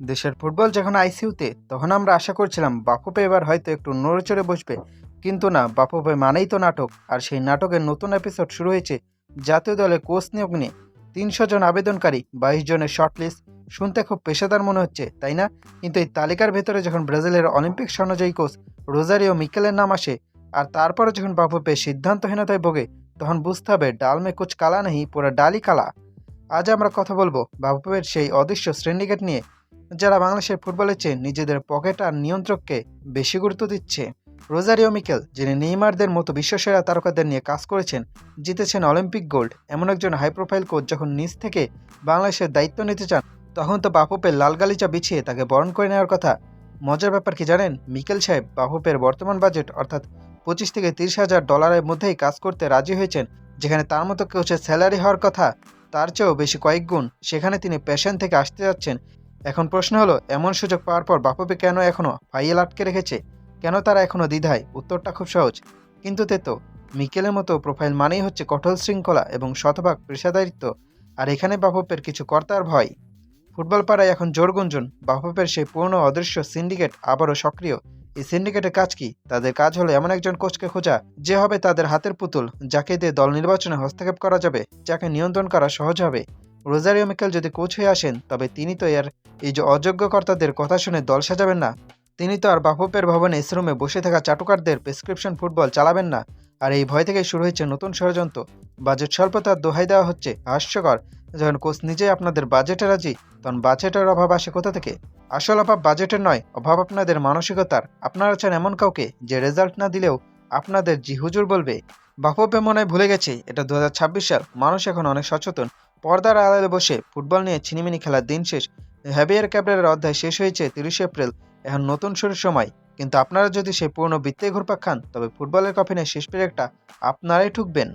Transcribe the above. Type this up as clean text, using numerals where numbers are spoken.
দেশের ফুটবল যখন আইসিইউতে তখন আমরা আশা করছিলাম বাফুফে এবার হয়তো একটু নড়েচড়ে বসবে, কিন্তু না, বাফুফে মানেই তো নাটক। আর সেই নাটকের নতুন এপিসোড শুরু হয়েছে জাতীয় দলের কোচ নিয়োগ নিয়ে। 300 জন আবেদনকারী, 22 জনের শর্টলিস্ট। শুনতে খুব পেশাদার মনে হচ্ছে, তাই না? কিন্তু এই তালিকার ভেতরে যখন ব্রাজিলের অলিম্পিক স্বর্ণজয়ী কোচ রোজারিও মিকেলের নাম আসে, আর তারপরে যখন বাফুফে সিদ্ধান্তহীনতায় ভোগে, তখন বুঝতে হবে ডাল মে কুচ কালা নেই, পুরো ডালই কালা। আজ আমরা কথা বলবো বাফুফের সেই অদৃশ্য শ্রেণীকেট নিয়ে, যারা বাংলাদেশের ফুটবলের চেয়ে নিজেদের পকেট আর নিয়ন্ত্রককে বেশি গুরুত্ব দিচ্ছে। রোজারিও মিকেল, যিনি নেইমারদের মতো বিশ্বসেরা তারকাদের নিয়ে কাজ করেছেন, জিতেছেন অলিম্পিক গোল্ড, এমন একজন হাই প্রোফাইল কোচ যখন নিজ থেকে বাংলাদেশের দায়িত্ব নিতে চান, তখন তো বাফুফের লাল গালিচা বিছিয়ে তাকে বরণ করে নেওয়ার কথা। মজার ব্যাপার কি জানেন? মিকেল সাহেব বাফুফের বর্তমান বাজেট অর্থাৎ 25 থেকে 30 হাজার ডলারের মধ্যেই কাজ করতে রাজি হয়েছেন, যেখানে তার মতো কোচের স্যালারি হওয়ার কথা তার চেয়েও বেশি কয়েক গুণ, সেখানে তিনি প্যাশন থেকে আসতে যাচ্ছেন। এখন প্রশ্ন হলো, এমন সুযোগ পাওয়ার পর বাফুফে কেন এখনও ফাইল আটকে রেখেছে? কেন তারা এখনও দ্বিধায়? উত্তরটা খুব সহজ, কিন্তু তেতো। মিকেলের মতো প্রোফাইল মানেই হচ্ছে কঠোর শৃঙ্খলা এবং শতভাগ পেশাদারিত্ব। আর এখানে বাফুফের কিছু কর্তার ভয়। ফুটবল পাড়ায় এখন জোর গুঞ্জন, বাফুফের সেই পুরনো অদৃশ্য সিন্ডিকেট আবারও সক্রিয়। এই সিন্ডিকেটের কাজ কি? তাদের কাজ হলো এমন একজন কোচকে খোঁজা, যে হবে তাদের হাতের পুতুল, যাকে দিয়ে দল নির্বাচনে হস্তক্ষেপ করা যাবে, যাকে নিয়ন্ত্রণ করা সহজ হবে। রোজারিও মিকেল যদি কোচ হয়ে আসেন, তবে তিনি তো এই যে অযোগ্য কর্তাদের কথা শুনে দল সাজাবেন না। তিনি তো আর বাফুফের ভবনে এসি রুমে বসে থাকা চাটুকারদের প্রেসক্রিপশন ফুটবল চালাবেন না। আর এই ভয় থেকেই শুরু হয়েছে নতুন ষড়যন্ত্র। বাজেট স্বল্পতার দোহাই দেওয়া হচ্ছে। হাস্যকর, যখন কোচ নিজেই আপনাদের বাজেটে রাজি, তখন বাজেটের অভাব আসে কোথা থেকে? আসল অভাব বাজেটের নয়, অভাব আপনাদের মানসিকতার। আপনারা চান এমন কাউকে যে রেজাল্ট না দিলেও আপনাদের জি হুজুর বলবে। বাফুফে মনে হয় ভুলে গেছে এটা 2026 সাল, মানুষ এখন অনেক সচেতন। পর্দার আড়ালে বসে ফুটবল নিয়ে ছিনিমিনি খেলার দিন শেষ। হ্যাভিয়ার ক্যাব্রেরার অধ্যায় শেষ হয়েছে 30 এপ্রিল। এখন নতুন শুরুর সময়। কিন্তু আপনারা যদি সেই পুরনো বৃত্তে ঘুরপাক খান, তবে ফুটবলের কফিনের শেষ পেরেকটা আপনারাই ঠুকবেন।